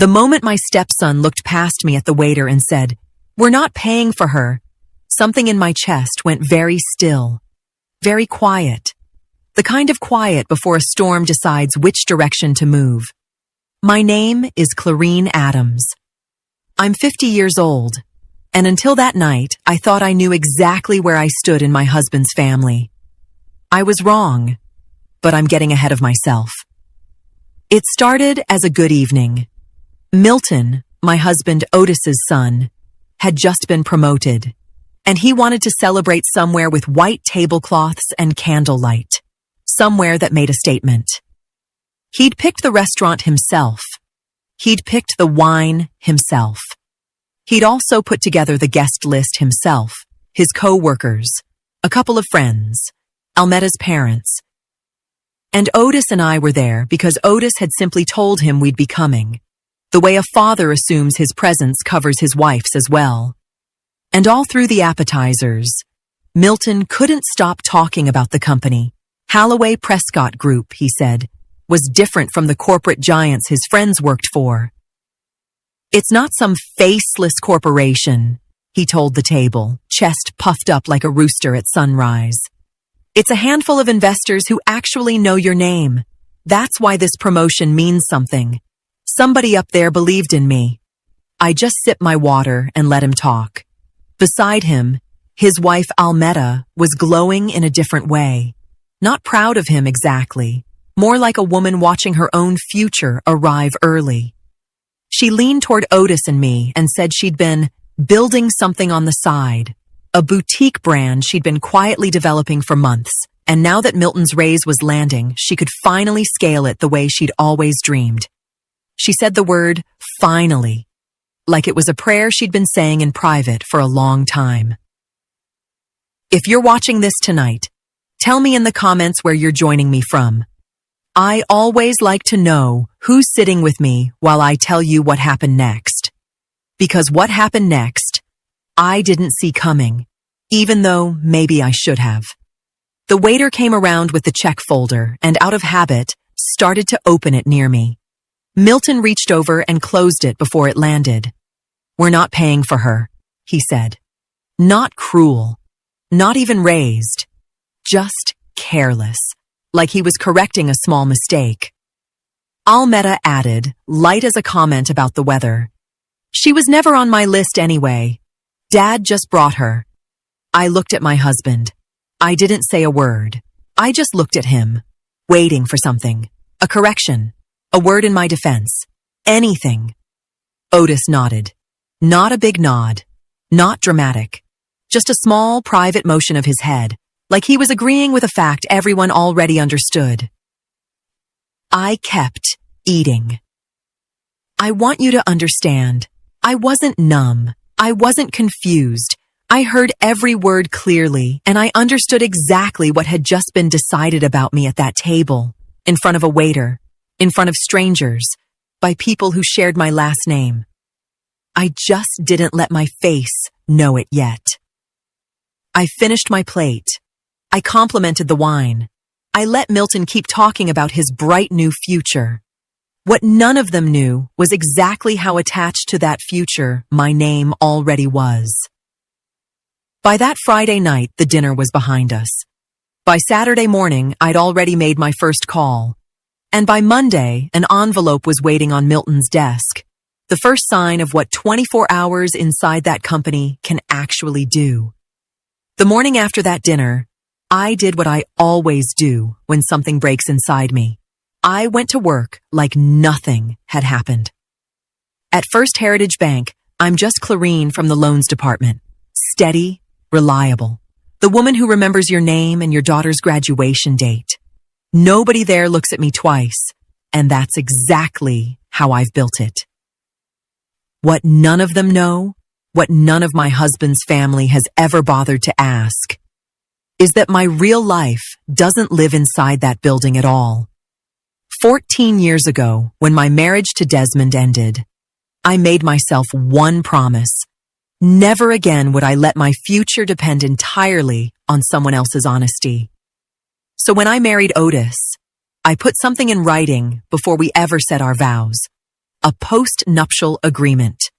The moment my stepson looked past me at the waiter and said, "We're not paying for her," something in my chest went very still, very quiet. The kind of quiet before a storm decides which direction to move. My name is Clarine Adams. I'm 50 years old, and until that night, I thought I knew exactly where I stood in my husband's family. I was wrong, but I'm getting ahead of myself. It started as a good evening. Milton, my husband Otis's son, had just been promoted, and he wanted to celebrate somewhere with white tablecloths and candlelight, somewhere that made a statement. He'd picked the restaurant himself. He'd picked the wine himself. He'd also put together the guest list himself, his co-workers, a couple of friends, Almeda's parents. And Otis and I were there because Otis had simply told him we'd be coming, the way a father assumes his presence covers his wife's as well. And all through the appetizers, Milton couldn't stop talking about the company. Holloway Prescott Group, he said, was different from the corporate giants his friends worked for. It's not some faceless corporation, he told the table, chest puffed up like a rooster at sunrise. It's a handful of investors who actually know your name. That's why this promotion means something. Somebody up there believed in me. I just sipped my water and let him talk. Beside him, his wife Almeda was glowing in a different way. Not proud of him exactly, more like a woman watching her own future arrive early. She leaned toward Otis and me and said she'd been building something on the side, a boutique brand she'd been quietly developing for months, and now that Milton's raise was landing, she could finally scale it the way she'd always dreamed. She said the word finally, like it was a prayer she'd been saying in private for a long time. If you're watching this tonight, tell me in the comments where you're joining me from. I always like to know who's sitting with me while I tell you what happened next. Because what happened next, I didn't see coming, even though maybe I should have. The waiter came around with the check folder and, out of habit, started to open it near me. Milton reached over and closed it before it landed. "We're not paying for her," he said. Not cruel, not even raised, just careless, like he was correcting a small mistake. Almeda added, light as a comment about the weather. "She was never on my list anyway. Dad just brought her." I looked at my husband. I didn't say a word. I just looked at him, waiting for something, a correction, a word in my defense, anything. Otis nodded. Not a big nod, not dramatic, just a small private motion of his head, like he was agreeing with a fact everyone already understood. I kept eating. I want you to understand, I wasn't numb. I wasn't confused. I heard every word clearly, and I understood exactly what had just been decided about me at that table, in front of a waiter, in front of strangers, by people who shared my last name. I just didn't let my face know it yet. I finished my plate. I complimented the wine. I let Milton keep talking about his bright new future. What none of them knew was exactly how attached to that future my name already was. By that Friday night, the dinner was behind us. By Saturday morning, I'd already made my first call. And by Monday, an envelope was waiting on Milton's desk. The first sign of what 24 hours inside that company can actually do. The morning after that dinner, I did what I always do when something breaks inside me. I went to work like nothing had happened. At First Heritage Bank, I'm just Clarine from the loans department. Steady, reliable. The woman who remembers your name and your daughter's graduation date. Nobody there looks at me twice, and that's exactly how I've built it. What none of them know, what none of my husband's family has ever bothered to ask, is that my real life doesn't live inside that building at all. 14 years ago, when my marriage to Desmond ended, I made myself one promise. Never again would I let my future depend entirely on someone else's honesty. So when I married Otis, I put something in writing before we ever said our vows. a post-nuptial agreement,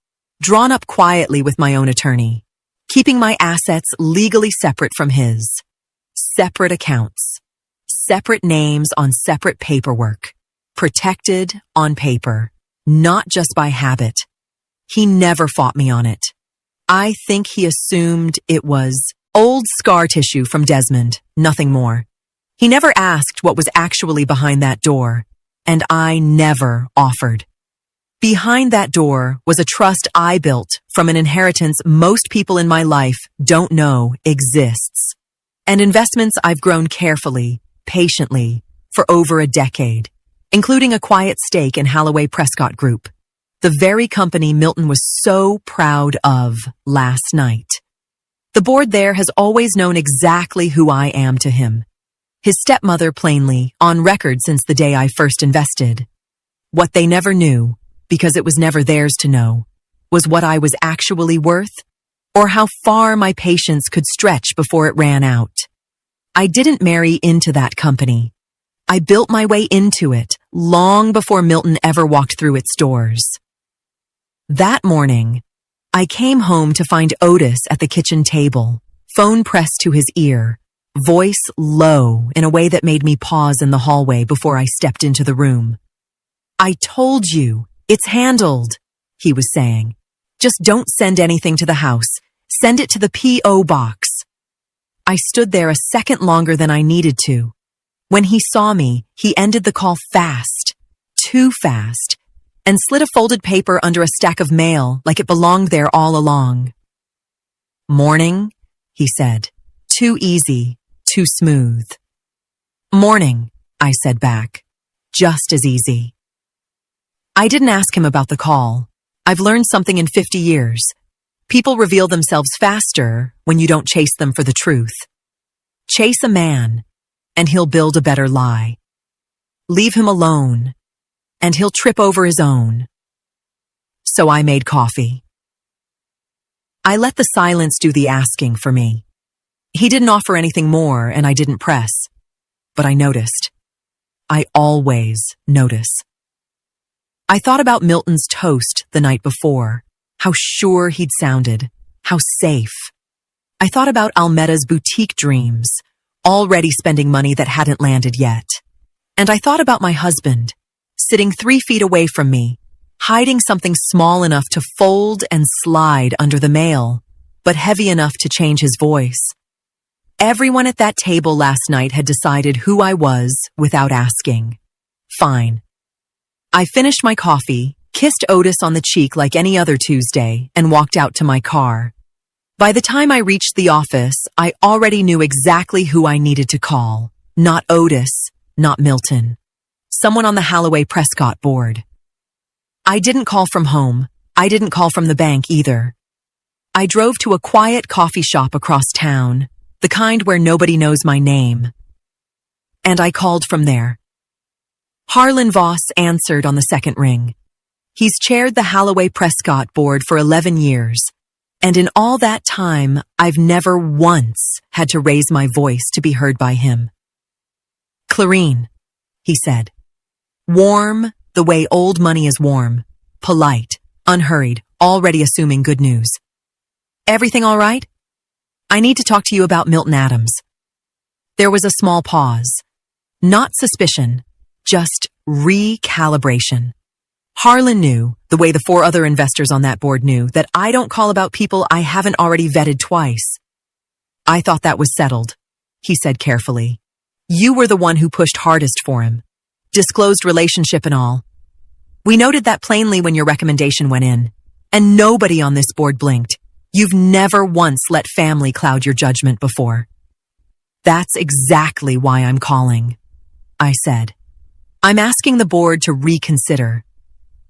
drawn up quietly with my own attorney, keeping my assets legally separate from his. Separate accounts, separate names on separate paperwork, protected on paper, not just by habit. He never fought me on it. I think he assumed it was old scar tissue from Desmond, nothing more. He never asked what was actually behind that door, and I never offered. Behind that door was a trust I built from an inheritance most people in my life don't know exists, and investments I've grown carefully, patiently, for over a decade, including a quiet stake in Holloway Prescott Group, the very company Milton was so proud of last night. The board there has always known exactly who I am to him. His stepmother plainly, on record since the day I first invested. What they never knew, because it was never theirs to know, was what I was actually worth, or how far my patience could stretch before it ran out. I didn't marry into that company. I built my way into it long before Milton ever walked through its doors. That morning, I came home to find Otis at the kitchen table, phone pressed to his ear, voice low in a way that made me pause in the hallway before I stepped into the room. "I told you, it's handled," he was saying. "Just don't send anything to the house. Send it to the P.O. box." I stood there a second longer than I needed to. When he saw me, he ended the call fast, too fast, and slid a folded paper under a stack of mail like it belonged there all along. "Morning," he said. Too easy, too smooth. "Morning," I said back. Just as easy. I didn't ask him about the call. I've learned something in 50 years. People reveal themselves faster when you don't chase them for the truth. Chase a man, and he'll build a better lie. Leave him alone, and he'll trip over his own. So I made coffee. I let the silence do the asking for me. He didn't offer anything more, and I didn't press. But I noticed. I always notice. I thought about Milton's toast the night before, how sure he'd sounded, how safe. I thought about Almeta's boutique dreams, already spending money that hadn't landed yet. And I thought about my husband, sitting 3 feet away from me, hiding something small enough to fold and slide under the mail, but heavy enough to change his voice. Everyone at that table last night had decided who I was without asking. Fine. I finished my coffee, kissed Otis on the cheek like any other Tuesday, and walked out to my car. By the time I reached the office, I already knew exactly who I needed to call. Not Otis, not Milton. Someone on the Holloway Prescott board. I didn't call from home. I didn't call from the bank either. I drove to a quiet coffee shop across town, the kind where nobody knows my name. And I called from there. Harlan Voss answered on the second ring. He's chaired the Holloway Prescott board for 11 years, and in all that time, I've never once had to raise my voice to be heard by him. "Clarine," he said. Warm, the way old money is warm. Polite, unhurried, already assuming good news. "Everything all right? I need to talk to you about Milton Adams." There was a small pause. Not suspicion, just recalibration. Harlan knew, the way the 4 other investors on that board knew, that I don't call about people I haven't already vetted twice. "I thought that was settled," he said carefully. "You were the one who pushed hardest for him. Disclosed relationship and all. We noted that plainly when your recommendation went in, and nobody on this board blinked. You've never once let family cloud your judgment before." "That's exactly why I'm calling," I said. "I'm asking the board to reconsider.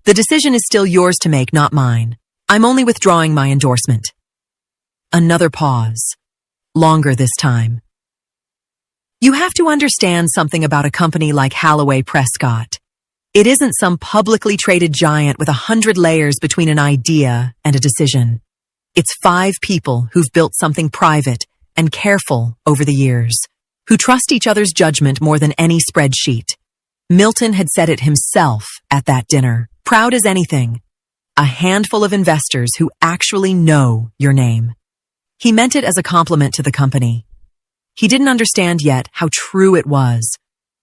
The decision is still yours to make, not mine. I'm only withdrawing my endorsement." Another pause. Longer this time. "You have to understand something about a company like Holloway Prescott. It isn't some publicly traded giant with 100 layers between an idea and a decision. It's 5 people who've built something private and careful over the years, who trust each other's judgment more than any spreadsheet. Milton had said it himself at that dinner, proud as anything. A handful of investors who actually know your name. He meant it as a compliment to the company. He didn't understand yet how true it was,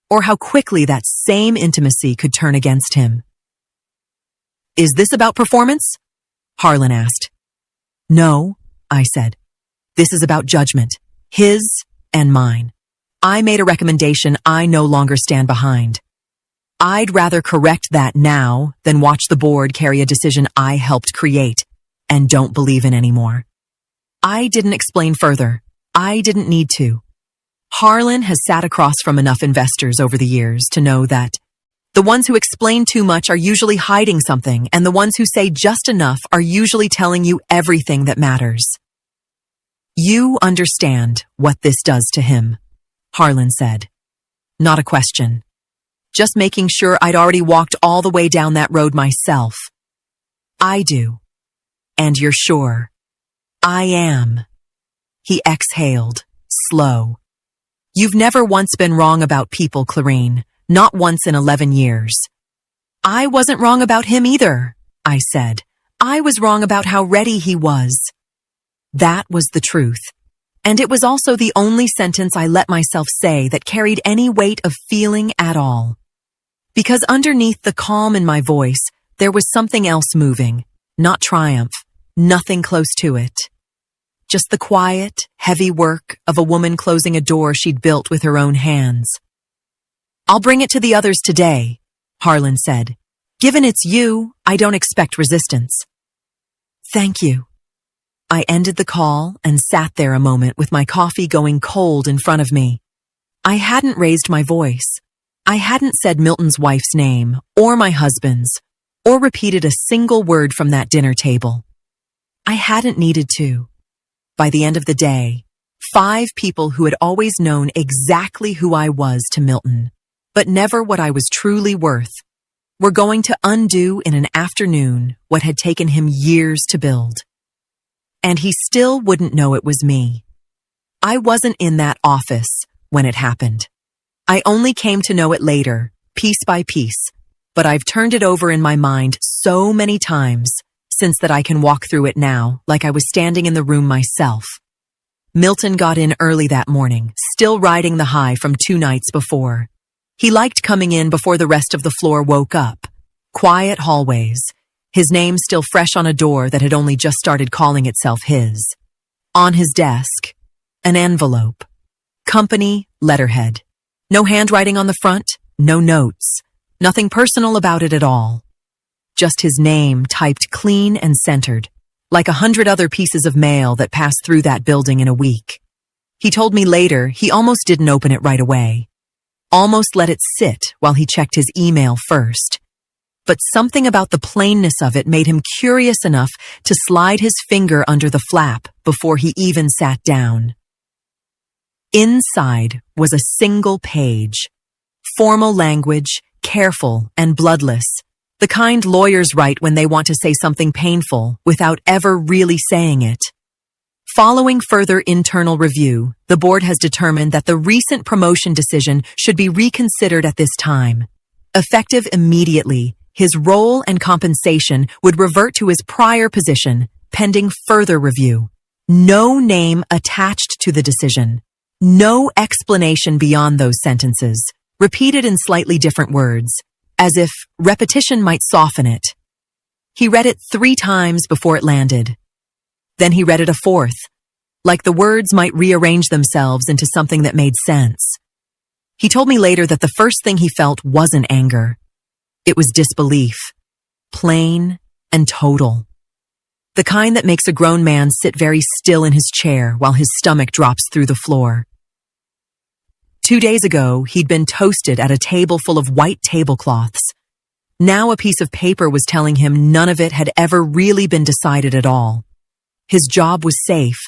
or how quickly that same intimacy could turn against him. Is this about performance? Harlan asked. No, I said. This is about judgment, his and mine. I made a recommendation I no longer stand behind. I'd rather correct that now than watch the board carry a decision I helped create and don't believe in anymore. I didn't explain further. I didn't need to. Harlan has sat across from enough investors over the years to know that the ones who explain too much are usually hiding something, and the ones who say just enough are usually telling you everything that matters. You understand what this does to him, Harlan said. Not a question. Just making sure I'd already walked all the way down that road myself. I do. And you're sure? I am. He exhaled, slow. You've never once been wrong about people, Clarine. Not once in 11 years. I wasn't wrong about him either, I said. I was wrong about how ready he was. That was the truth. And it was also the only sentence I let myself say that carried any weight of feeling at all. Because underneath the calm in my voice, there was something else moving. Not triumph. Nothing close to it. Just the quiet, heavy work of a woman closing a door she'd built with her own hands. I'll bring it to the others today, Harlan said. Given it's you, I don't expect resistance. Thank you. I ended the call and sat there a moment with my coffee going cold in front of me. I hadn't raised my voice. I hadn't said Milton's wife's name, or my husband's, or repeated a single word from that dinner table. I hadn't needed to. By the end of the day, 5 people who had always known exactly who I was to Milton, but never what I was truly worth, were going to undo in an afternoon what had taken him years to build. And he still wouldn't know it was me. I wasn't in that office when it happened. I only came to know it later, piece by piece, but I've turned it over in my mind so many times since that I can walk through it now like I was standing in the room myself. Milton got in early that morning, still riding the high from 2 nights before. He liked coming in before the rest of the floor woke up. Quiet hallways, his name still fresh on a door that had only just started calling itself his. On his desk, an envelope. Company letterhead. No handwriting on the front, no notes. Nothing personal about it at all. Just his name typed clean and centered, like 100 other pieces of mail that passed through that building in a week. He told me later he almost didn't open it right away. Almost let it sit while he checked his email first. But something about the plainness of it made him curious enough to slide his finger under the flap before he even sat down. Inside was a single page. Formal language, careful and bloodless. The kind lawyers write when they want to say something painful without ever really saying it. Following further internal review, the board has determined that the recent promotion decision should be reconsidered at this time. Effective immediately, his role and compensation would revert to his prior position, pending further review. No name attached to the decision. No explanation beyond those sentences, repeated in slightly different words, as if repetition might soften it. He read it 3 times before it landed. Then he read it a 4th, like the words might rearrange themselves into something that made sense. He told me later that the first thing he felt wasn't anger. It was disbelief, plain and total. The kind that makes a grown man sit very still in his chair while his stomach drops through the floor. 2 days ago, he'd been toasted at a table full of white tablecloths. Now a piece of paper was telling him none of it had ever really been decided at all. His job was safe,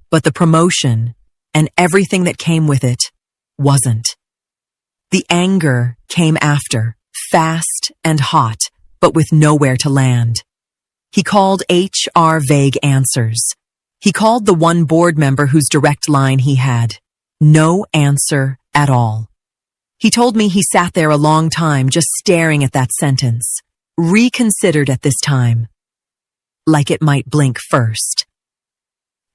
but the promotion and everything that came with it wasn't. The anger came after, fast and hot, but with nowhere to land. He called HR vague answers. He called the one board member whose direct line he had. No answer at all. He told me he sat there a long time just staring at that sentence, reconsidered at this time, like it might blink first.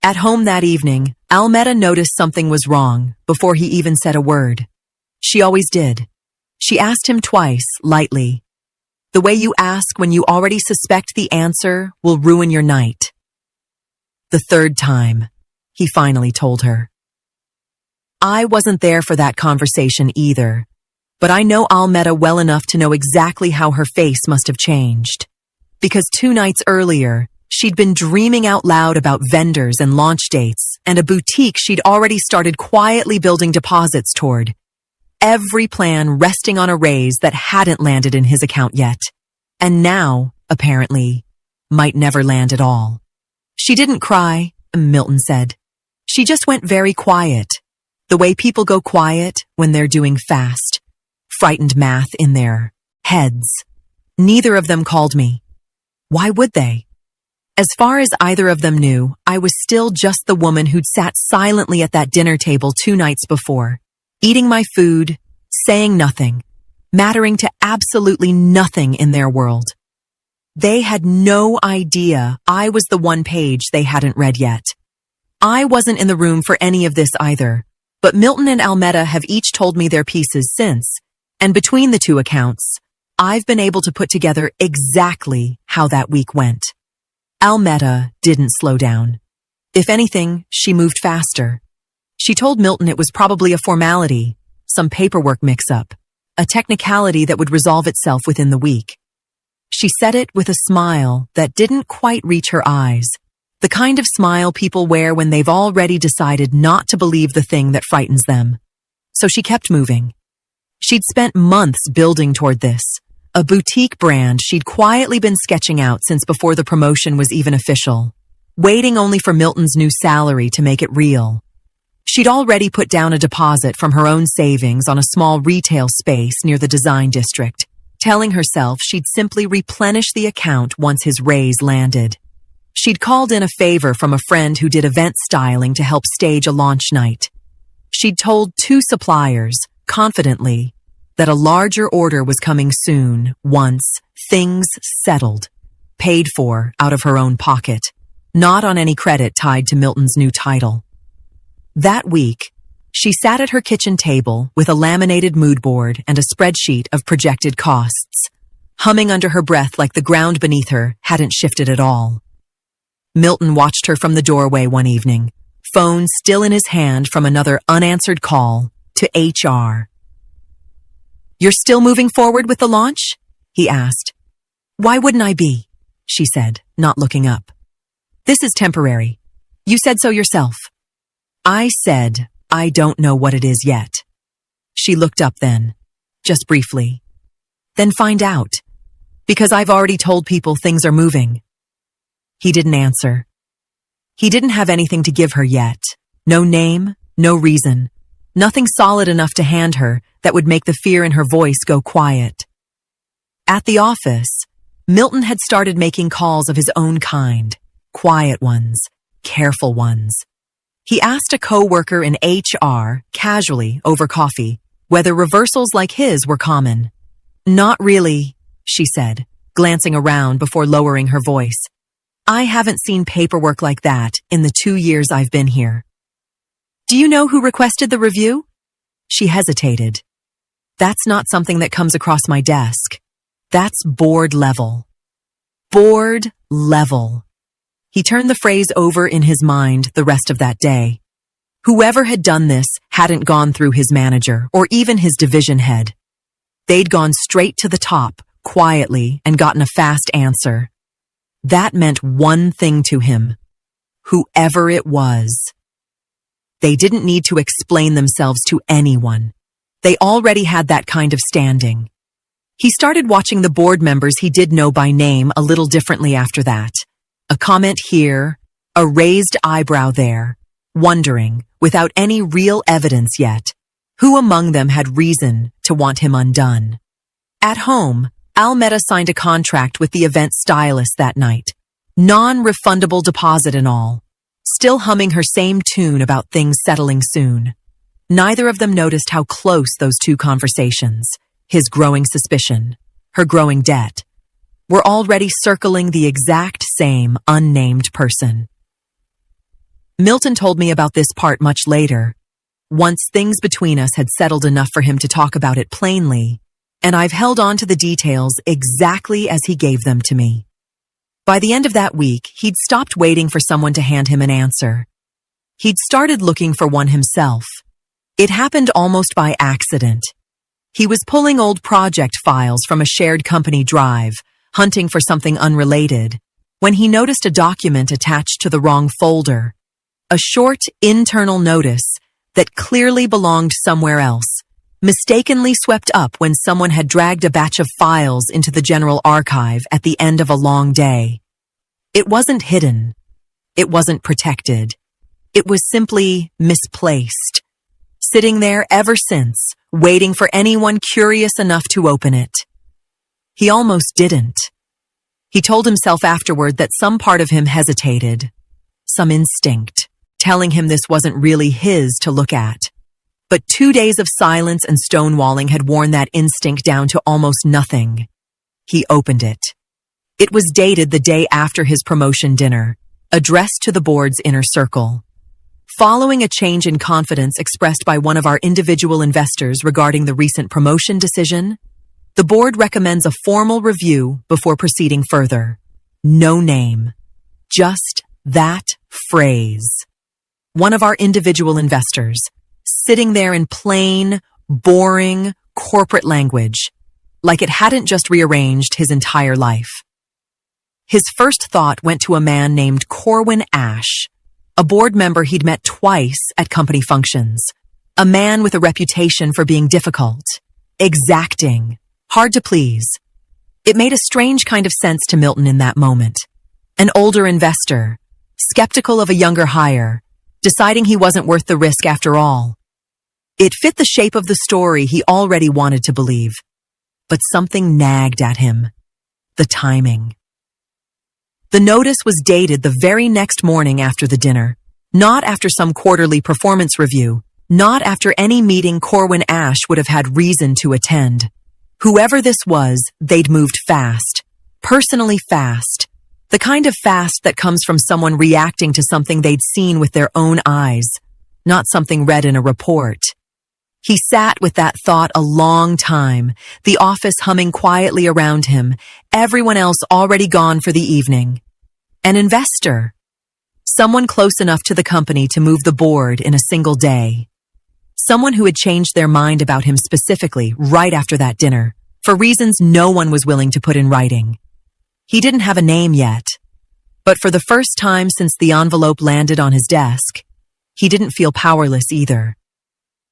At home that evening, Almeda noticed something was wrong before he even said a word. She always did. She asked him twice, lightly. The way you ask when you already suspect the answer will ruin your night. The third time, he finally told her. I wasn't there for that conversation either, but I know Almeda well enough to know exactly how her face must have changed. Because 2 nights earlier, she'd been dreaming out loud about vendors and launch dates and a boutique she'd already started quietly building deposits toward. Every plan resting on a raise that hadn't landed in his account yet. And now, apparently, might never land at all. She didn't cry, Milton said. She just went very quiet. The way people go quiet when they're doing fast, frightened math in their heads. Neither of them called me. Why would they? As far as either of them knew, I was still just the woman who'd sat silently at that dinner table 2 nights before, eating my food, saying nothing, mattering to absolutely nothing in their world. They had no idea I was the one page they hadn't read yet. I wasn't in the room for any of this either, but Milton and Almeda have each told me their pieces since, and between the 2 accounts, I've been able to put together exactly how that week went. Almeda didn't slow down. If anything, she moved faster. She told Milton it was probably a formality, some paperwork mix-up, a technicality that would resolve itself within the week. She said it with a smile that didn't quite reach her eyes, the kind of smile people wear when they've already decided not to believe the thing that frightens them. So she kept moving. She'd spent months building toward this, a boutique brand she'd quietly been sketching out since before the promotion was even official, waiting only for Milton's new salary to make it real. She'd already put down a deposit from her own savings on a small retail space near the design district, telling herself she'd simply replenish the account once his raise landed. She'd called in a favor from a friend who did event styling to help stage a launch night. She'd told 2 suppliers, confidently, that a larger order was coming soon once things settled, paid for out of her own pocket, not on any credit tied to Milton's new title. That week, she sat at her kitchen table with a laminated mood board and a spreadsheet of projected costs, humming under her breath like the ground beneath her hadn't shifted at all. Milton watched her from the doorway one evening, phone still in his hand from another unanswered call to HR. You're still moving forward with the launch? He asked. Why wouldn't I be? She said, not looking up. This is temporary. You said so yourself. I said, I don't know what it is yet. She looked up then, just briefly. Then find out, because I've already told people things are moving. He didn't answer. He didn't have anything to give her yet. No name, no reason. Nothing solid enough to hand her that would make the fear in her voice go quiet. At the office, Milton had started making calls of his own kind, quiet ones, careful ones. He asked a coworker in HR, casually, over coffee, whether reversals like his were common. Not really, she said, glancing around before lowering her voice. I haven't seen paperwork like that in the 2 years I've been here. Do you know who requested the review? She hesitated. That's not something that comes across my desk. That's board level. Board level. He turned the phrase over in his mind the rest of that day. Whoever had done this hadn't gone through his manager or even his division head. They'd gone straight to the top, quietly, and gotten a fast answer. That meant one thing to him. Whoever it was. They didn't need to explain themselves to anyone. They already had that kind of standing. He started watching the board members he did know by name a little differently after that. A comment here, a raised eyebrow there, wondering, without any real evidence yet, who among them had reason to want him undone. At home, Almeda signed a contract with the event stylist that night. Non-refundable deposit and all. Still humming her same tune about things settling soon. Neither of them noticed how close those 2 conversations, his growing suspicion, her growing debt, were already circling the exact same unnamed person. Milton told me about this part much later, once things between us had settled enough for him to talk about it plainly, and I've held on to the details exactly as he gave them to me. By the end of that week, he'd stopped waiting for someone to hand him an answer. He'd started looking for one himself. It happened almost by accident. He was pulling old project files from a shared company drive, hunting for something unrelated, when he noticed a document attached to the wrong folder. A short, internal notice that clearly belonged somewhere else, mistakenly swept up when someone had dragged a batch of files into the general archive at the end of a long day. It wasn't hidden. It wasn't protected. It was simply misplaced, sitting there ever since, waiting for anyone curious enough to open it. He almost didn't. He told himself afterward that some part of him hesitated, some instinct, telling him this wasn't really his to look at. But 2 days of silence and stonewalling had worn that instinct down to almost nothing. He opened it. It was dated the day after his promotion dinner, addressed to the board's inner circle. Following a change in confidence expressed by one of our individual investors regarding the recent promotion decision, the board recommends a formal review before proceeding further. No name. Just that phrase. One of our individual investors, sitting there in plain, boring, corporate language, like it hadn't just rearranged his entire life. His first thought went to a man named Corwin Ash, a board member he'd met twice at company functions, a man with a reputation for being difficult, exacting, hard to please. It made a strange kind of sense to Milton in that moment. An older investor, skeptical of a younger hire, deciding he wasn't worth the risk after all. It fit the shape of the story he already wanted to believe, but something nagged at him. The timing. The notice was dated the very next morning after the dinner, not after some quarterly performance review, not after any meeting Corwin Ash would have had reason to attend. Whoever this was, they'd moved fast, personally fast, the kind of fast that comes from someone reacting to something they'd seen with their own eyes, not something read in a report. He sat with that thought a long time, the office humming quietly around him, everyone else already gone for the evening. An investor. Someone close enough to the company to move the board in a single day. Someone who had changed their mind about him specifically right after that dinner, for reasons no one was willing to put in writing. He didn't have a name yet, but for the first time since the envelope landed on his desk, he didn't feel powerless either.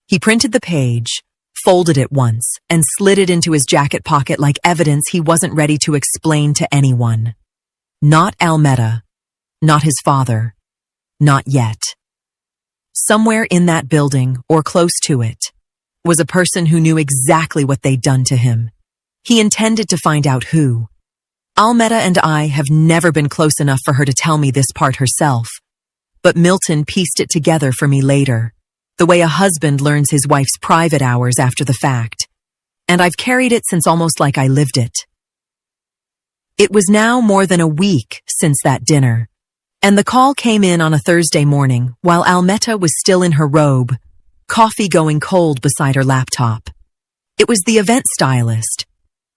He printed the page, folded it once, and slid it into his jacket pocket like evidence he wasn't ready to explain to anyone. Not Almeda, not his father, not yet. Somewhere in that building, or close to it, was a person who knew exactly what they'd done to him. He intended to find out who. Almeda and I have never been close enough for her to tell me this part herself, but Milton pieced it together for me later, the way a husband learns his wife's private hours after the fact, and I've carried it since almost like I lived it. It was now more than a week since that dinner, and the call came in on a Thursday morning while Almeda was still in her robe, coffee going cold beside her laptop. It was the event stylist.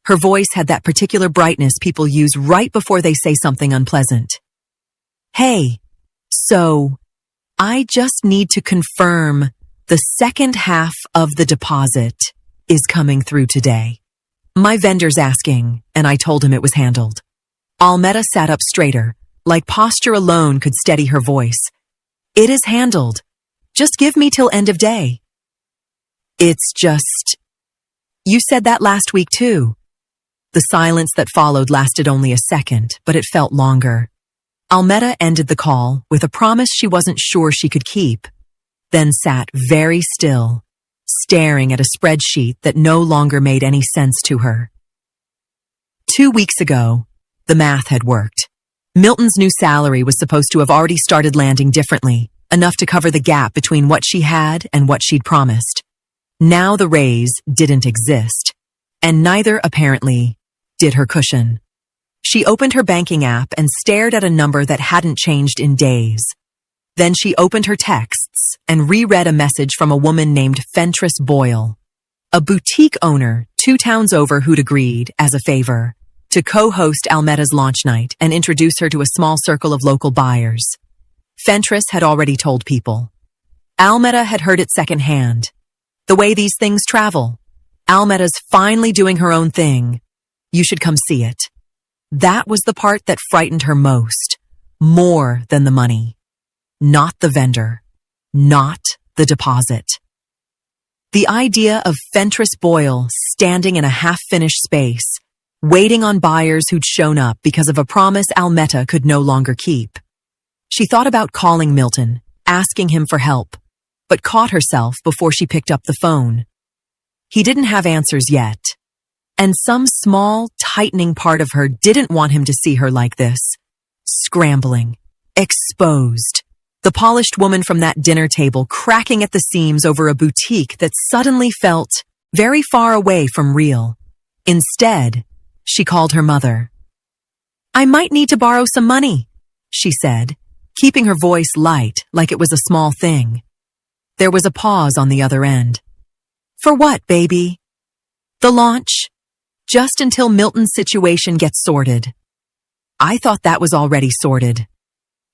Her voice had that particular brightness people use right before they say something unpleasant. Hey, so I just need to confirm the second half of the deposit is coming through today. My vendor's asking, and I told him it was handled. Almeda sat up straighter, like posture alone could steady her voice. It is handled. Just give me till end of day. It's just... You said that last week too. The silence that followed lasted only a second, but it felt longer. Almeda ended the call with a promise she wasn't sure she could keep, then sat very still, staring at a spreadsheet that no longer made any sense to her. 2 weeks ago, the math had worked. Milton's new salary was supposed to have already started landing differently, enough to cover the gap between what she had and what she'd promised. Now the raise didn't exist, and neither, apparently, did her cushion. She opened her banking app and stared at a number that hadn't changed in days. Then she opened her texts and reread a message from a woman named Fentress Boyle, a boutique owner 2 towns over who'd agreed, as a favor, to co-host Almeda's launch night and introduce her to a small circle of local buyers. Fentress had already told people. Almeda had heard it secondhand. The way these things travel. Almeda's finally doing her own thing. You should come see it. That was the part that frightened her most, more than the money. Not the vendor. Not the deposit. The idea of Fentress Boyle standing in a half-finished space, waiting on buyers who'd shown up because of a promise Almeda could no longer keep. She thought about calling Milton, asking him for help, but caught herself before she picked up the phone. He didn't have answers yet, and some small, tightening part of her didn't want him to see her like this. Scrambling, exposed. The polished woman from that dinner table cracking at the seams over a boutique that suddenly felt very far away from real. Instead, she called her mother. "I might need to borrow some money," she said, keeping her voice light like it was a small thing. There was a pause on the other end. "For what, baby?" "The launch. Just until Milton's situation gets sorted." I thought that was already sorted.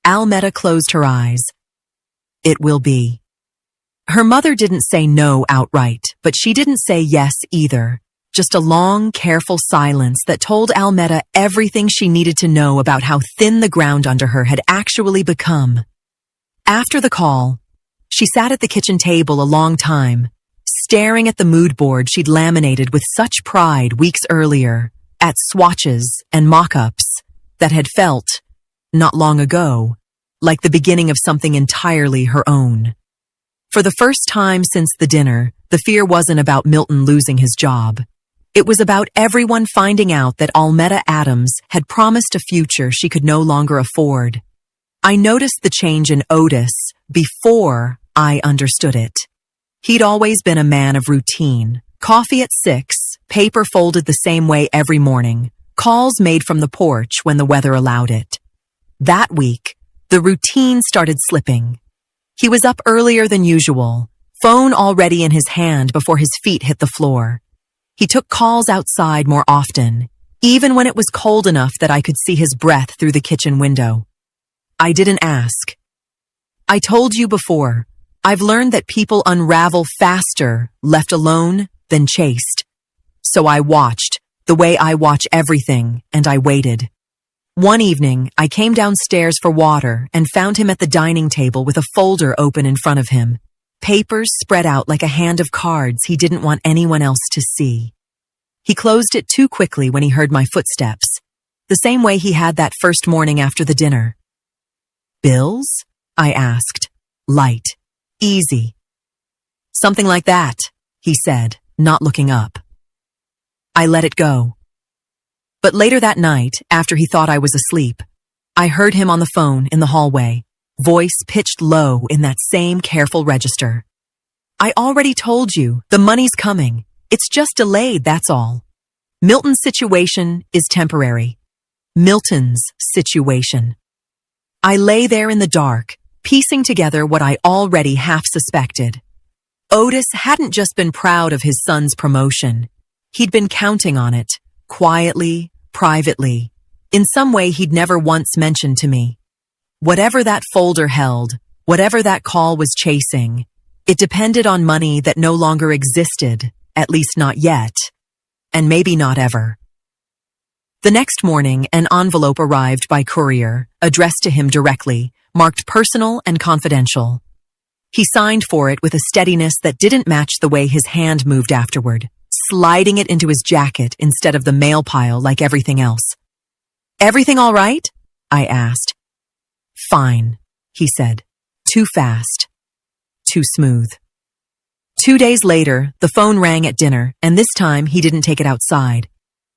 Almeda closed her eyes. "It will be." Her mother didn't say no outright, but she didn't say yes either. Just a long, careful silence that told Almeda everything she needed to know about how thin the ground under her had actually become. After the call, she sat at the kitchen table a long time, staring at the mood board she'd laminated with such pride weeks earlier, at swatches and mock-ups that had felt, not long ago, like the beginning of something entirely her own. For the first time since the dinner, the fear wasn't about Milton losing his job. It was about everyone finding out that Almeda Adams had promised a future she could no longer afford. I noticed the change in Otis before I understood it. He'd always been a man of routine. Coffee at 6, paper folded the same way every morning, calls made from the porch when the weather allowed it. That week, the routine started slipping. He was up earlier than usual, phone already in his hand before his feet hit the floor. He took calls outside more often, even when it was cold enough that I could see his breath through the kitchen window. I didn't ask. I told you before, I've learned that people unravel faster left alone than chased. So I watched, the way I watch everything, and I waited. One evening, I came downstairs for water and found him at the dining table with a folder open in front of him. Papers spread out like a hand of cards he didn't want anyone else to see. He closed it too quickly when he heard my footsteps, the same way he had that first morning after the dinner. "Bills?" I asked. Light. Easy. "Something like that," he said, not looking up. I let it go. But later that night, after he thought I was asleep, I heard him on the phone in the hallway, voice pitched low in that same careful register. "I already told you, the money's coming. It's just delayed, that's all. Milton's situation is temporary. Milton's situation." I lay there in the dark, piecing together what I already half suspected. Otis hadn't just been proud of his son's promotion. He'd been counting on it, quietly, privately, in some way he'd never once mentioned to me. Whatever that folder held, whatever that call was chasing, it depended on money that no longer existed, at least not yet, and maybe not ever. The next morning, an envelope arrived by courier, addressed to him directly, marked personal and confidential. He signed for it with a steadiness that didn't match the way his hand moved afterward, sliding it into his jacket instead of the mail pile like everything else. "Everything all right?" I asked. "Fine," he said. "Too fast. Too smooth." 2 days later, the phone rang at dinner, and this time he didn't take it outside.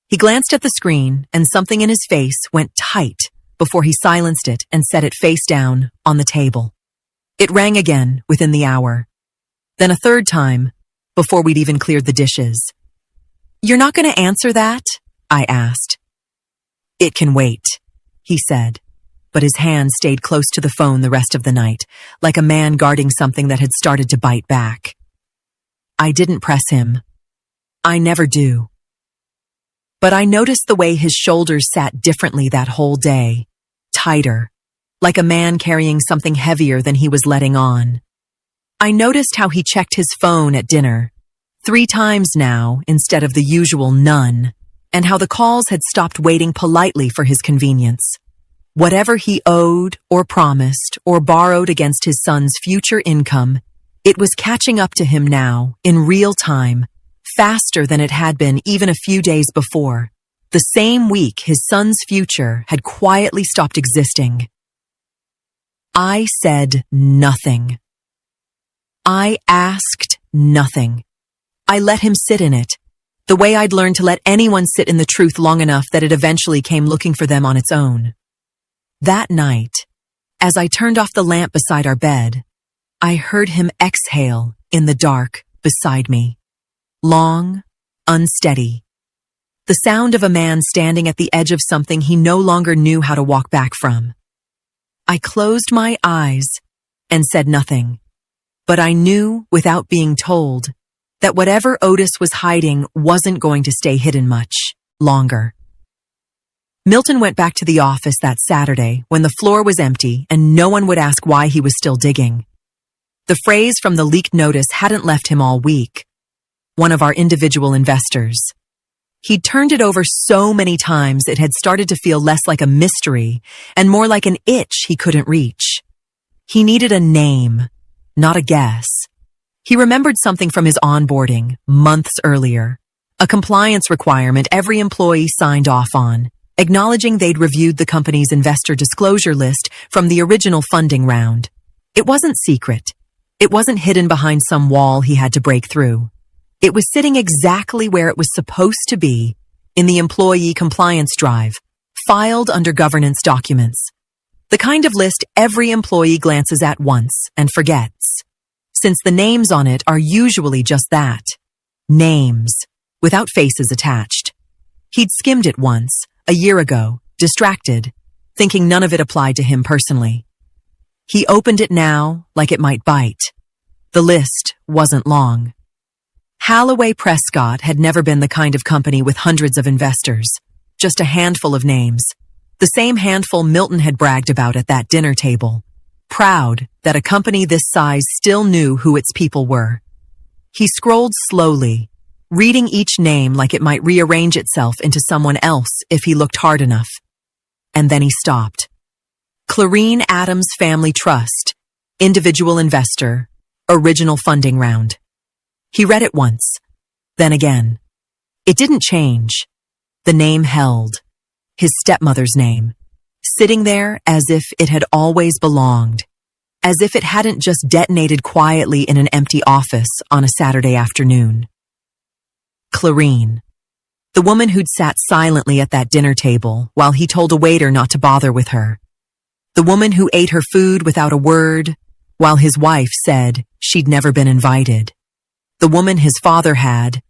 He glanced at the screen, and something in his face went tight before he silenced it and set it face down on the table. It rang again within the hour. Then a third time, before we'd even cleared the dishes. "You're not going to answer that?" I asked. "It can wait," he said, but his hand stayed close to the phone the rest of the night, like a man guarding something that had started to bite back. I didn't press him. I never do. But I noticed the way his shoulders sat differently that whole day, tighter, like a man carrying something heavier than he was letting on. I noticed how he checked his phone at dinner, 3 times now instead of the usual none, and how the calls had stopped waiting politely for his convenience. Whatever he owed or promised or borrowed against his son's future income, it was catching up to him now, in real time, faster than it had been even a few days before. The same week his son's future had quietly stopped existing. I said nothing. I asked nothing. I let him sit in it, the way I'd learned to let anyone sit in the truth long enough that it eventually came looking for them on its own. That night, as I turned off the lamp beside our bed, I heard him exhale in the dark beside me. Long, unsteady. The sound of a man standing at the edge of something he no longer knew how to walk back from. I closed my eyes and said nothing, but I knew without being told that whatever Otis was hiding wasn't going to stay hidden much longer. Milton went back to the office that Saturday when the floor was empty and no one would ask why he was still digging. The phrase from the leaked notice hadn't left him all week. One of our individual investors. He'd turned it over so many times it had started to feel less like a mystery and more like an itch he couldn't reach. He needed a name, not a guess. He remembered something from his onboarding months earlier, a compliance requirement every employee signed off on, acknowledging they'd reviewed the company's investor disclosure list from the original funding round. It wasn't secret. It wasn't hidden behind some wall he had to break through. It was sitting exactly where it was supposed to be, in the employee compliance drive, filed under governance documents. The kind of list every employee glances at once and forgets, since the names on it are usually just that, names, without faces attached. He'd skimmed it once, a year ago, distracted, thinking none of it applied to him personally. He opened it now like it might bite. The list wasn't long. Halloway Prescott had never been the kind of company with hundreds of investors, just a handful of names. The same handful Milton had bragged about at that dinner table, proud that a company this size still knew who its people were. He scrolled slowly, reading each name like it might rearrange itself into someone else if he looked hard enough. And then he stopped. Clarine Adams Family Trust, individual investor, original funding round. He read it once, then again. It didn't change. The name held. His stepmother's name, sitting there as if it had always belonged, as if it hadn't just detonated quietly in an empty office on a Saturday afternoon. Clarine, the woman who'd sat silently at that dinner table while he told a waiter not to bother with her. The woman who ate her food without a word while his wife said she'd never been invited. The woman his father had,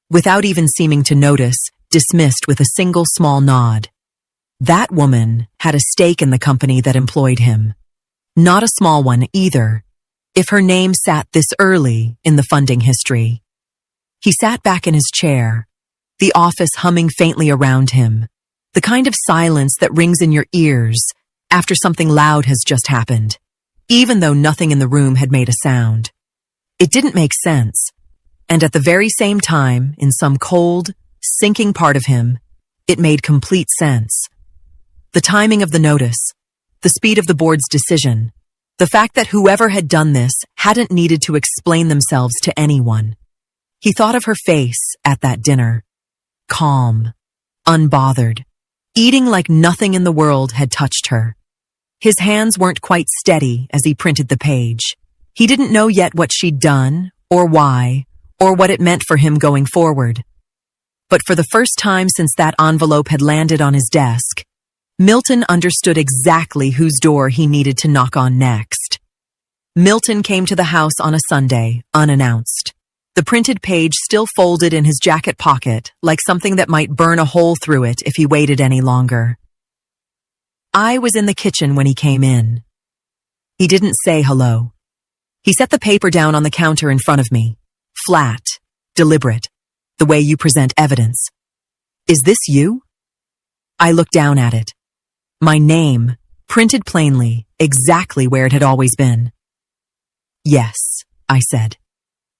without even seeming to notice, dismissed with a single small nod. That woman had a stake in the company that employed him. Not a small one either, if her name sat this early in the funding history. He sat back in his chair, the office humming faintly around him, the kind of silence that rings in your ears after something loud has just happened, even though nothing in the room had made a sound. It didn't make sense, and at the very same time, in some cold, sinking part of him, it made complete sense. The timing of the notice, the speed of the board's decision, the fact that whoever had done this hadn't needed to explain themselves to anyone. He thought of her face at that dinner, calm, unbothered, eating like nothing in the world had touched her. His hands weren't quite steady as he printed the page. He didn't know yet what she'd done, or why, or what it meant for him going forward. But for the first time since that envelope had landed on his desk, Milton understood exactly whose door he needed to knock on next. Milton came to the house on a Sunday, unannounced. the printed page still folded in his jacket pocket, like something that might burn a hole through it if he waited any longer. I was in the kitchen when he came in. He didn't say hello. He set the paper down on the counter in front of me, flat, deliberate, the way you present evidence. Is this you? I looked down at it. My name, printed plainly, exactly where it had always been. Yes, I said.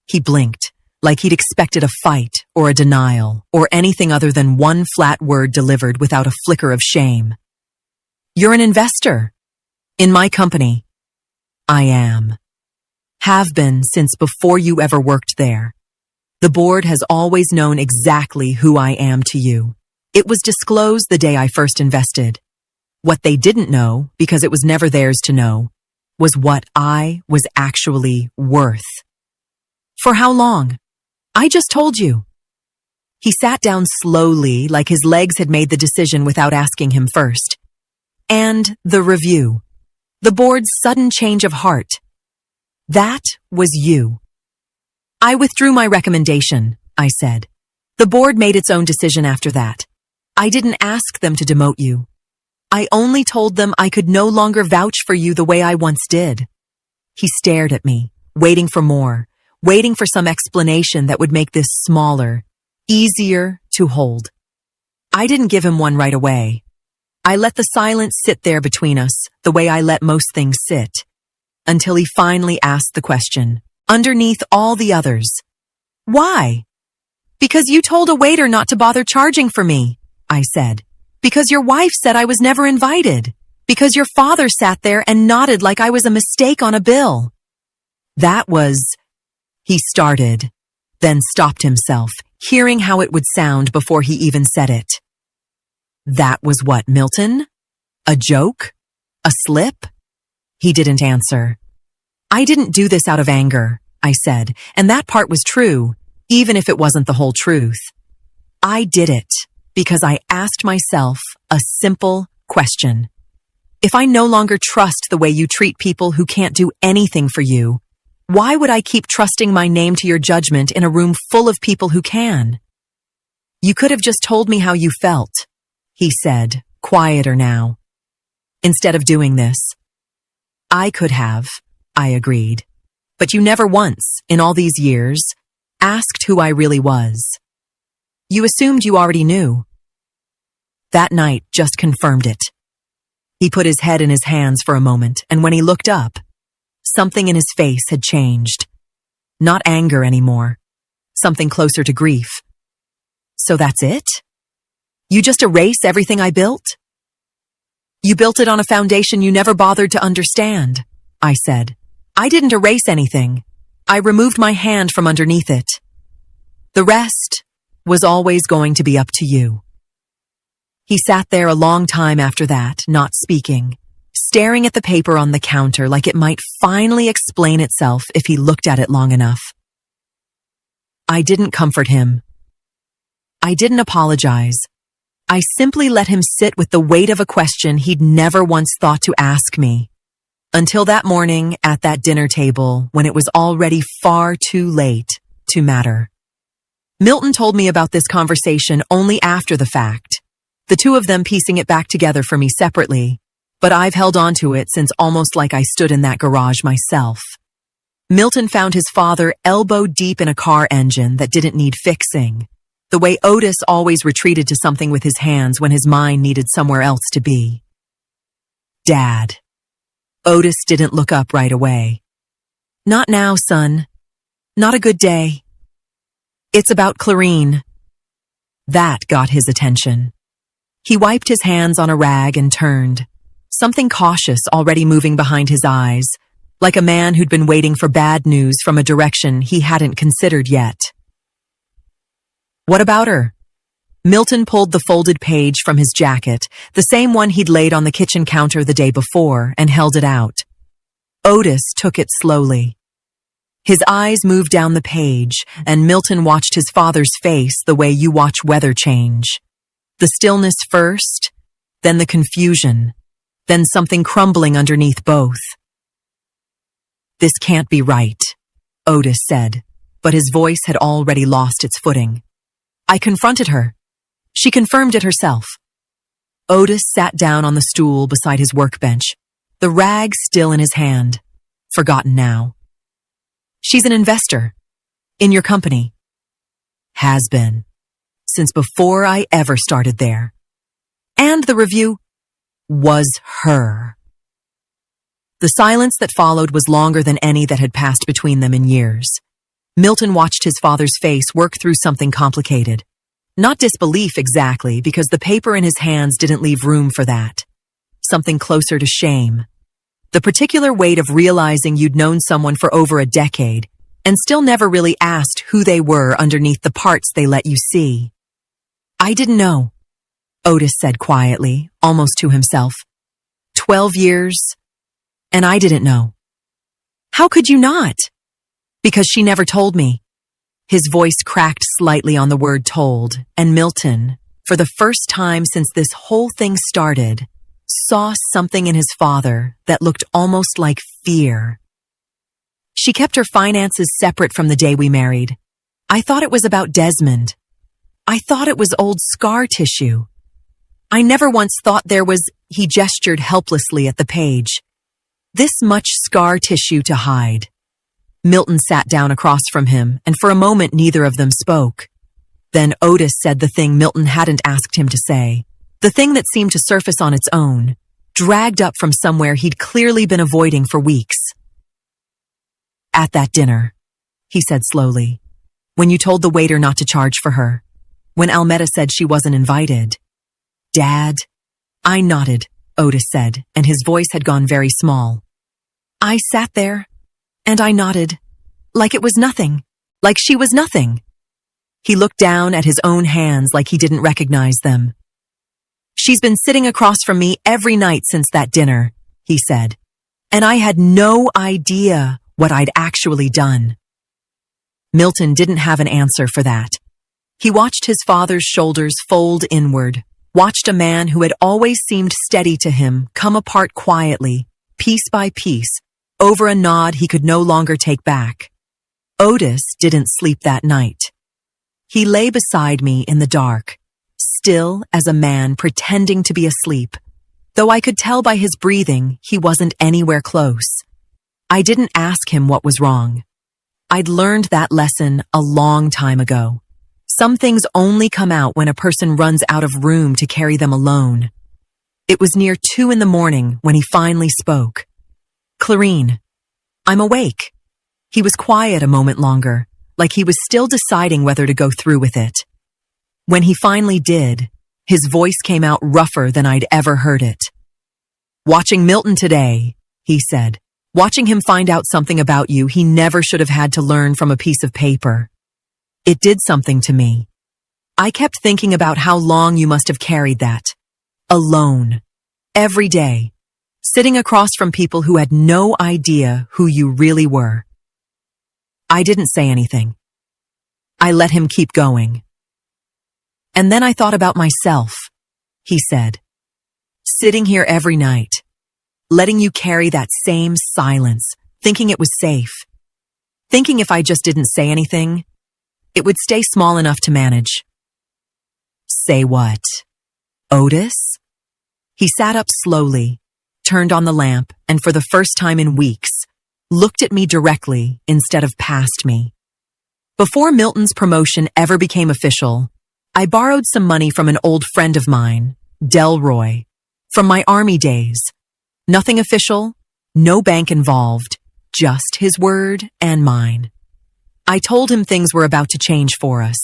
He blinked, like he'd expected a fight or a denial or anything other than one flat word delivered without a flicker of shame. You're an investor. In my company. I am. Have been since before you ever worked there. The board has always known exactly who I am to you. It was disclosed the day I first invested. What they didn't know, because it was never theirs to know, was what I was actually worth. For how long? I just told you. He sat down slowly, like his legs had made the decision without asking him first. And the review. The board's sudden change of heart. That was you. I withdrew my recommendation, I said. The board made its own decision after that. I didn't ask them to demote you. I only told them I could no longer vouch for you the way I once did. He stared at me, waiting for more, waiting for some explanation that would make this smaller, easier to hold. I didn't give him one right away. I let the silence sit there between us, the way I let most things sit, until he finally asked the question, underneath all the others. Why? Because you told a waiter not to bother charging for me, I said. Because your wife said I was never invited. Because your father sat there and nodded like I was a mistake on a bill. That was... He started, then stopped himself, hearing how it would sound before he even said it. That was what, Milton? A joke? A slip? He didn't answer. I didn't do this out of anger, I said, and that part was true, even if it wasn't the whole truth. I did it because I asked myself a simple question. If I no longer trust the way you treat people who can't do anything for you, why would I keep trusting my name to your judgment in a room full of people who can? You could have just told me how you felt, he said, quieter now. Instead of doing this. I could have, I agreed. But you never once, in all these years, asked who I really was. You assumed you already knew. That night just confirmed it. He put his head in his hands for a moment, and when he looked up, something in his face had changed. Not anger anymore. Something closer to grief. So that's it? You just erase everything I built? You built it on a foundation you never bothered to understand, I said. I didn't erase anything. I removed my hand from underneath it. The rest was always going to be up to you. He sat there a long time after that, not speaking, staring at the paper on the counter like it might finally explain itself if he looked at it long enough. I didn't comfort him. I didn't apologize. I simply let him sit with the weight of a question he'd never once thought to ask me. Until that morning at that dinner table when it was already far too late to matter. Milton told me about this conversation only after the fact, the two of them piecing it back together for me separately, but I've held on to it since almost like I stood in that garage myself. Milton found his father elbow deep in a car engine that didn't need fixing, the way Otis always retreated to something with his hands when his mind needed somewhere else to be. Dad. Otis didn't look up right away. Not now, son. Not a good day. It's about Clarine. That got his attention. He wiped his hands on a rag and turned, something cautious already moving behind his eyes, like a man who'd been waiting for bad news from a direction he hadn't considered yet. What about her? Milton pulled the folded page from his jacket, the same one he'd laid on the kitchen counter the day before, and held it out. Otis took it slowly. His eyes moved down the page, and Milton watched his father's face the way you watch weather change. The stillness first, then the confusion, then something crumbling underneath both. This can't be right, Otis said. but his voice had already lost its footing. I confronted her. She confirmed it herself. Otis sat down on the stool beside his workbench, the rag still in his hand, forgotten now. She's an investor. In your company. Has been. Since before I ever started there. And the review was her. The silence that followed was longer than any that had passed between them in years. Milton watched his father's face work through something complicated. Not disbelief exactly, because the paper in his hands didn't leave room for that. Something closer to shame. The particular weight of realizing you'd known someone for over a decade and still never really asked who they were underneath the parts they let you see. I didn't know, Otis said quietly, almost to himself. 12 years, and I didn't know. How could you not? Because she never told me. His voice cracked slightly on the word told, and Milton, for the first time since this whole thing started, saw something in his father that looked almost like fear. She kept her finances separate from the day we married. I thought it was about Desmond. I thought it was old scar tissue. I never once thought there was, he gestured helplessly at the page, this much scar tissue to hide. Milton sat down across from him, and for a moment neither of them spoke. Then Otis said the thing Milton hadn't asked him to say, the thing that seemed to surface on its own, dragged up from somewhere he'd clearly been avoiding for weeks. At that dinner, he said slowly, when you told the waiter not to charge for her, when Almeda said she wasn't invited. Dad? I nodded, Otis said, and his voice had gone very small. I sat there, and I nodded, like it was nothing, like she was nothing. He looked down at his own hands like he didn't recognize them. She's been sitting across from me every night since that dinner, he said, and I had no idea what I'd actually done. Milton didn't have an answer for that. He watched his father's shoulders fold inward, watched a man who had always seemed steady to him come apart quietly, piece by piece, over a nod he could no longer take back. Otis didn't sleep that night. He lay beside me in the dark, still as a man pretending to be asleep, though I could tell by his breathing he wasn't anywhere close. I didn't ask him what was wrong. I'd learned that lesson a long time ago. Some things only come out when a person runs out of room to carry them alone. It was near 2 a.m. when he finally spoke. Clarine, I'm awake. He was quiet a moment longer, like he was still deciding whether to go through with it. When he finally did, his voice came out rougher than I'd ever heard it. Watching Milton today, he said, watching him find out something about you he never should have had to learn from a piece of paper. It did something to me. I kept thinking about how long you must have carried that. Alone. Every day. Sitting across from people who had no idea who you really were. I didn't say anything. I let him keep going. And then I thought about myself, he said. Sitting here every night, letting you carry that same silence, thinking it was safe. Thinking if I just didn't say anything, it would stay small enough to manage. Say what? Otis? He sat up slowly, turned on the lamp, and for the first time in weeks, looked at me directly instead of past me. Before Milton's promotion ever became official, I borrowed some money from an old friend of mine, Delroy, from my army days. Nothing official, no bank involved, just his word and mine. I told him things were about to change for us,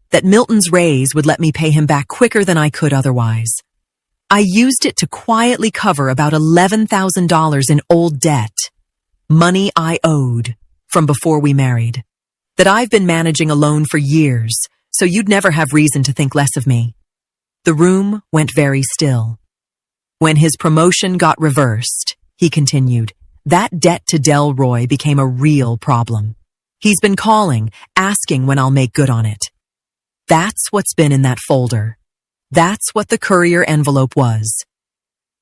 that Milton's raise would let me pay him back quicker than I could otherwise. I used it to quietly cover about $11,000 in old debt, money I owed from before we married, that I've been managing alone for years, so you'd never have reason to think less of me. The room went very still. When his promotion got reversed, he continued, that debt to Delroy became a real problem. He's been calling, asking when I'll make good on it. That's what's been in that folder. That's what the courier envelope was.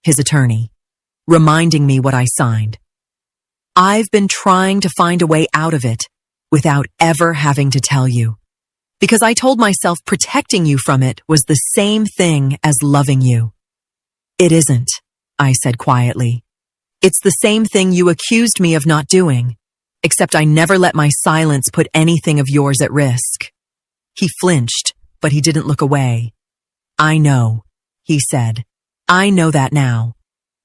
His attorney, reminding me what I signed. I've been trying to find a way out of it, without ever having to tell you. Because I told myself protecting you from it was the same thing as loving you. It isn't, I said quietly. It's the same thing you accused me of not doing, except I never let my silence put anything of yours at risk. He flinched, but he didn't look away. I know, he said. I know that now.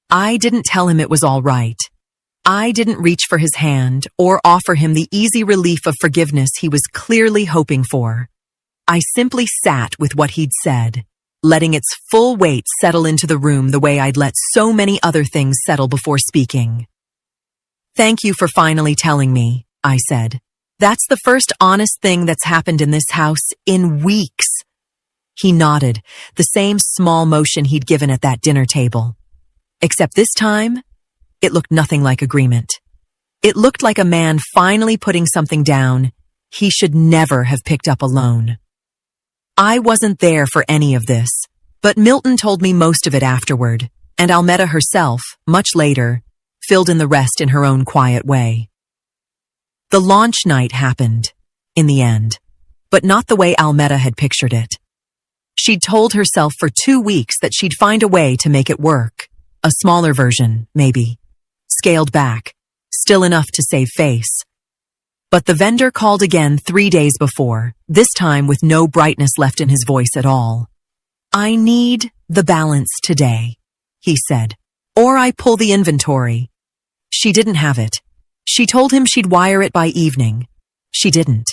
I didn't tell him it was all right. I didn't reach for his hand or offer him the easy relief of forgiveness he was clearly hoping for. I simply sat with what he'd said, letting its full weight settle into the room the way I'd let so many other things settle before speaking. Thank you for finally telling me, I said. That's the first honest thing that's happened in this house in weeks. He nodded, the same small motion he'd given at that dinner table. Except this time, it looked nothing like agreement. It looked like a man finally putting something down he should never have picked up alone. I wasn't there for any of this, but Milton told me most of it afterward, and Almeda herself, much later, filled in the rest in her own quiet way. The launch night happened, in the end, but not the way Almeda had pictured it. She'd told herself for 2 weeks that she'd find a way to make it work. A smaller version, maybe. Scaled back, still enough to save face. But the vendor called again 3 days before, this time with no brightness left in his voice at all. I need the balance today, he said, or I pull the inventory. She didn't have it. She told him she'd wire it by evening. She didn't.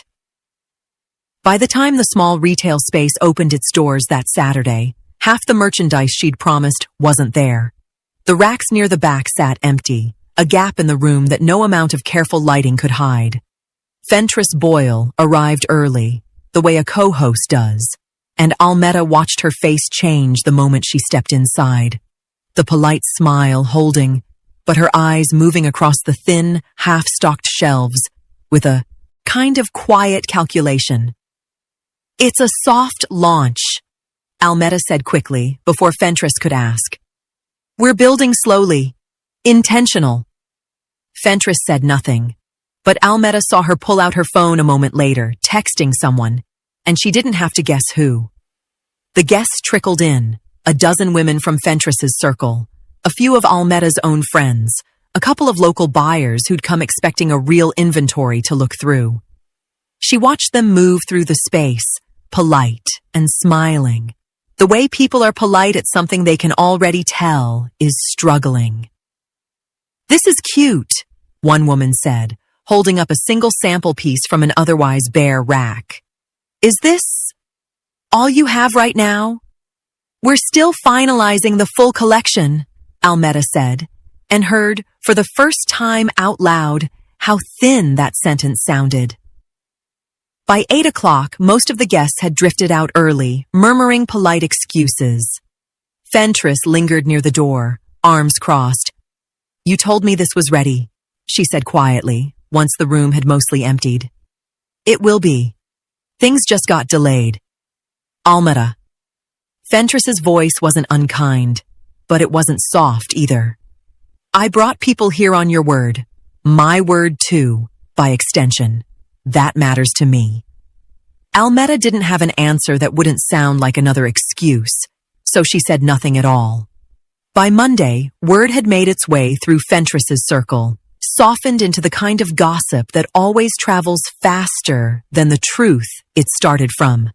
By the time the small retail space opened its doors that Saturday, half the merchandise she'd promised wasn't there. The racks near the back sat empty, a gap in the room that no amount of careful lighting could hide. Fentress Boyle arrived early, the way a co-host does, and Almeda watched her face change the moment she stepped inside. The polite smile holding, but her eyes moving across the thin, half-stocked shelves with a kind of quiet calculation. It's a soft launch, Almeda said quickly before Fentress could ask. We're building slowly. Intentional. Fentress said nothing, but Almeda saw her pull out her phone a moment later, texting someone, and she didn't have to guess who. The guests trickled in, a dozen women from Fentress's circle, a few of Almeda's own friends, a couple of local buyers who'd come expecting a real inventory to look through. She watched them move through the space, polite and smiling. The way people are polite at something they can already tell is struggling. This is cute, one woman said, holding up a single sample piece from an otherwise bare rack. Is this all you have right now? We're still finalizing the full collection, Almeda said, and heard, for the first time out loud, how thin that sentence sounded. By 8 o'clock, most of the guests had drifted out early, murmuring polite excuses. Fentress lingered near the door, arms crossed. You told me this was ready, she said quietly, once the room had mostly emptied. It will be. Things just got delayed. Almeda. Fentress's voice wasn't unkind, but it wasn't soft either. I brought people here on your word. My word too, by extension. That matters to me. Almeda didn't have an answer that wouldn't sound like another excuse, so she said nothing at all. By Monday, word had made its way through Fentress's circle, softened into the kind of gossip that always travels faster than the truth it started from.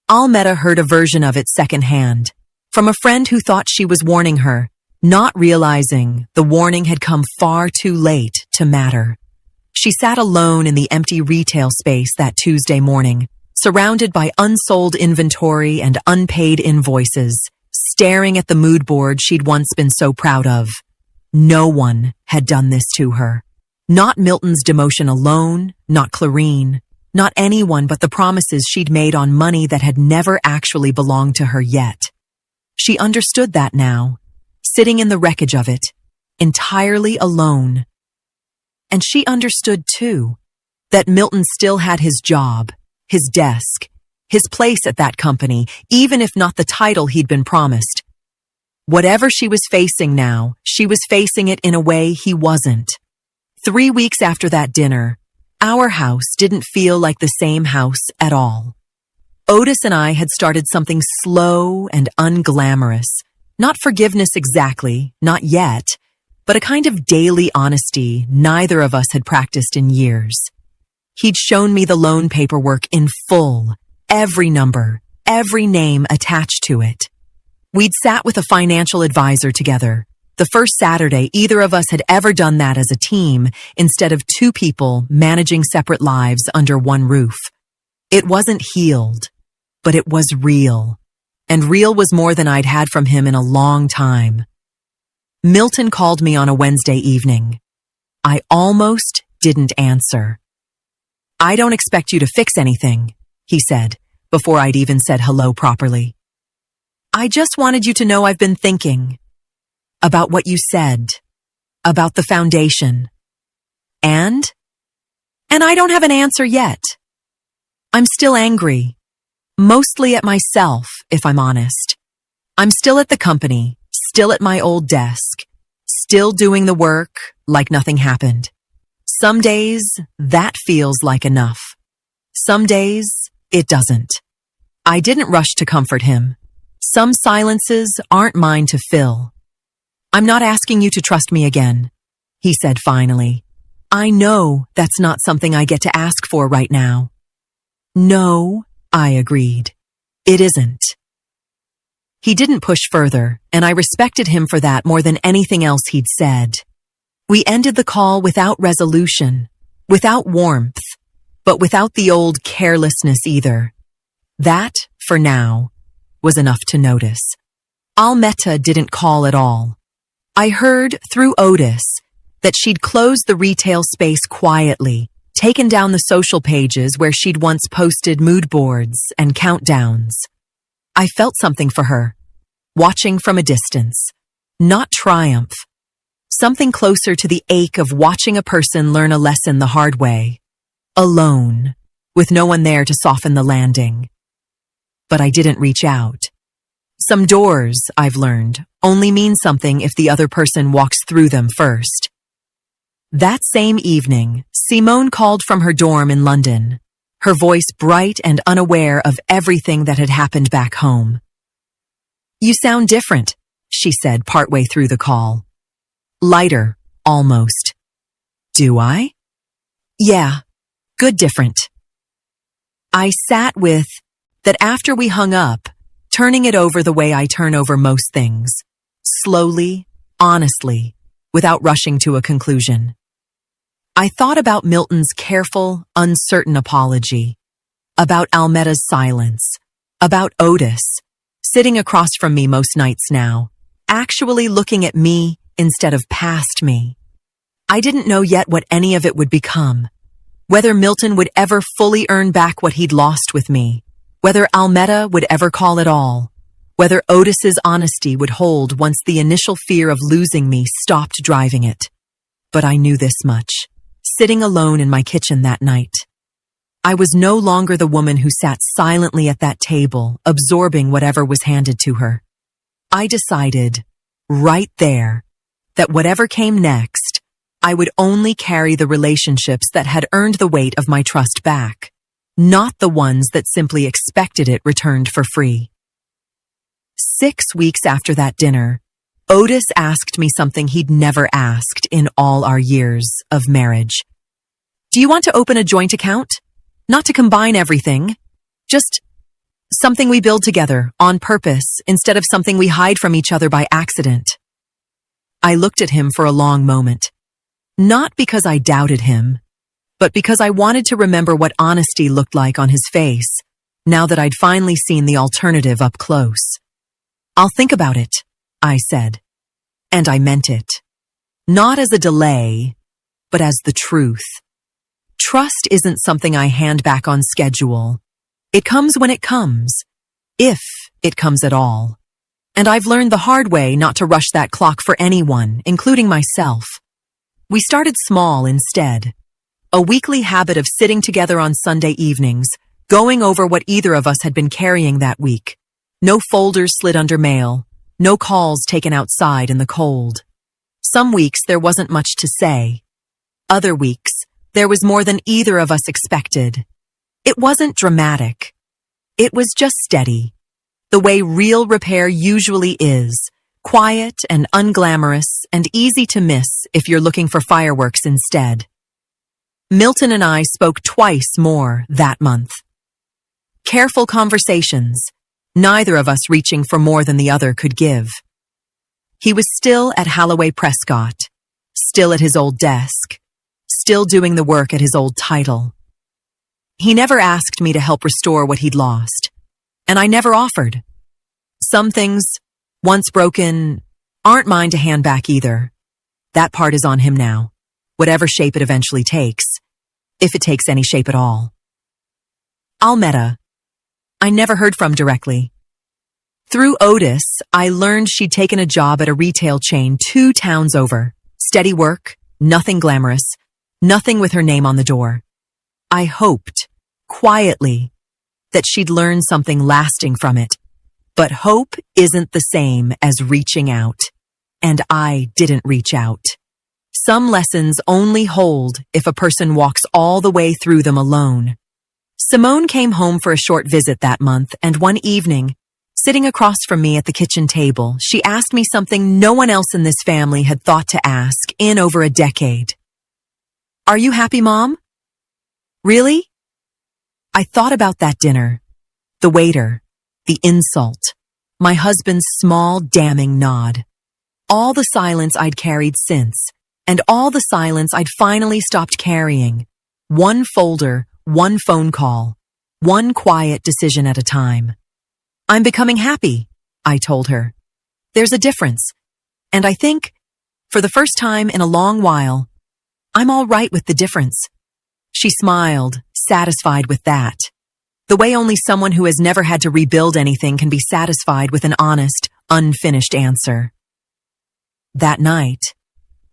Almeda heard a version of it secondhand, from a friend who thought she was warning her, not realizing the warning had come far too late to matter. She sat alone in the empty retail space that Tuesday morning, surrounded by unsold inventory and unpaid invoices, staring at the mood board she'd once been so proud of. No one had done this to her. Not Milton's demotion alone, not Clarine, not anyone but the promises she'd made on money that had never actually belonged to her yet. She understood that now, sitting in the wreckage of it, entirely alone. And she understood, too, that Milton still had his job, his desk, his place at that company, even if not the title he'd been promised. Whatever she was facing now, she was facing it in a way he wasn't. 3 weeks after that dinner, Our house didn't feel like the same house at all. Otis and I had started something slow and unglamorous. Not forgiveness exactly, not yet, but a kind of daily honesty neither of us had practiced in years. He'd shown me the loan paperwork in full, every number, every name attached to it. We'd sat with a financial advisor together, the first Saturday either of us had ever done that as a team instead of two people managing separate lives under one roof. It wasn't healed, but it was real. And real was more than I'd had from him in a long time. Milton called me on a Wednesday evening. I almost didn't answer. "I don't expect you to fix anything," he said, before I'd even said hello properly. "I just wanted you to know I've been thinking about what you said, about the foundation. And I don't have an answer yet. I'm still angry, mostly at myself, if I'm honest. I'm still at the company, still at my old desk, still doing the work like nothing happened. Some days, that feels like enough. Some days, it doesn't. I didn't rush to comfort him. Some silences aren't mine to fill. I'm not asking you to trust me again," he said finally. "I know that's not something I get to ask for right now." "No," I agreed. "It isn't." He didn't push further, and I respected him for that more than anything else he'd said. We ended the call without resolution, without warmth, but without the old carelessness either. That, for now, was enough to notice. Almeta didn't call at all. I heard, through Otis, that she'd closed the retail space quietly, taken down the social pages where she'd once posted mood boards and countdowns. I felt something for her, watching from a distance, not triumph, something closer to the ache of watching a person learn a lesson the hard way, alone, with no one there to soften the landing. But I didn't reach out. Some doors, I've learned, only mean something if the other person walks through them first. That same evening, Simone called from her dorm in London, her voice bright and unaware of everything that had happened back home. "You sound different," she said partway through the call. "Lighter, almost." "Do I?" "Yeah, good different." I sat with that after we hung up, turning it over the way I turn over most things, slowly, honestly, without rushing to a conclusion. I thought about Milton's careful, uncertain apology, about Almeta's silence, about Otis, sitting across from me most nights now, actually looking at me instead of past me. I didn't know yet what any of it would become, whether Milton would ever fully earn back what he'd lost with me, whether Almeta would ever call at all, whether Otis's honesty would hold once the initial fear of losing me stopped driving it. But I knew this much, sitting alone in my kitchen that night. I was no longer the woman who sat silently at that table, absorbing whatever was handed to her. I decided, right there, that whatever came next, I would only carry the relationships that had earned the weight of my trust back, not the ones that simply expected it returned for free. 6 weeks after that dinner, Otis asked me something he'd never asked in all our years of marriage. "Do you want to open a joint account? Not to combine everything, just something we build together on purpose instead of something we hide from each other by accident." I looked at him for a long moment, not because I doubted him, but because I wanted to remember what honesty looked like on his face, now that I'd finally seen the alternative up close. "I'll think about it," I said. And I meant it. Not as a delay, but as the truth. Trust isn't something I hand back on schedule. It comes when it comes, if it comes at all. And I've learned the hard way not to rush that clock for anyone, including myself. We started small instead. A weekly habit of sitting together on Sunday evenings, going over what either of us had been carrying that week. No folders slid under mail, no calls taken outside in the cold. Some weeks there wasn't much to say. Other weeks, There was more than either of us expected. It wasn't dramatic. It was just steady, the way real repair usually is, quiet and unglamorous and easy to miss if you're looking for fireworks instead. Milton and I spoke twice more that month. Careful conversations, neither of us reaching for more than the other could give. He was still at Holloway Prescott, still at his old desk, still doing the work at his old title. He never asked me to help restore what he'd lost, and I never offered. Some things, once broken, aren't mine to hand back either. That part is on him now, whatever shape it eventually takes, if it takes any shape at all. Almeda, I never heard from directly. Through Otis, I learned she'd taken a job at a retail chain 2 towns over. Steady work, nothing glamorous, nothing with her name on the door. I hoped, quietly, that she'd learn something lasting from it. But hope isn't the same as reaching out. And I didn't reach out. Some lessons only hold if a person walks all the way through them alone. Simone came home for a short visit that month, and one evening, sitting across from me at the kitchen table, she asked me something no one else in this family had thought to ask in over a decade. "Are you happy, Mom?" "Really?" I thought about that dinner, the waiter, the insult, my husband's small, damning nod, all the silence I'd carried since, and all the silence I'd finally stopped carrying. One folder, one phone call, one quiet decision at a time. "I'm becoming happy," I told her. "There's a difference, and I think, for the first time in a long while, I'm all right with the difference." She smiled, satisfied with that. The way only someone who has never had to rebuild anything can be satisfied with an honest, unfinished answer. That night,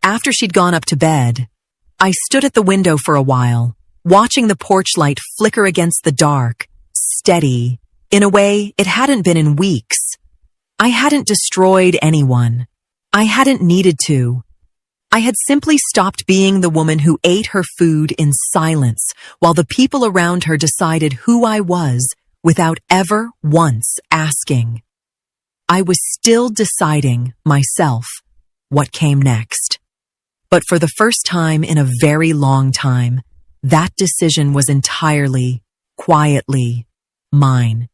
after she'd gone up to bed, I stood at the window for a while, watching the porch light flicker against the dark, steady, in a way it hadn't been in weeks. I hadn't destroyed anyone. I hadn't needed to. I had simply stopped being the woman who ate her food in silence while the people around her decided who I was without ever once asking. I was still deciding myself what came next. But for the first time in a very long time, that decision was entirely, quietly mine.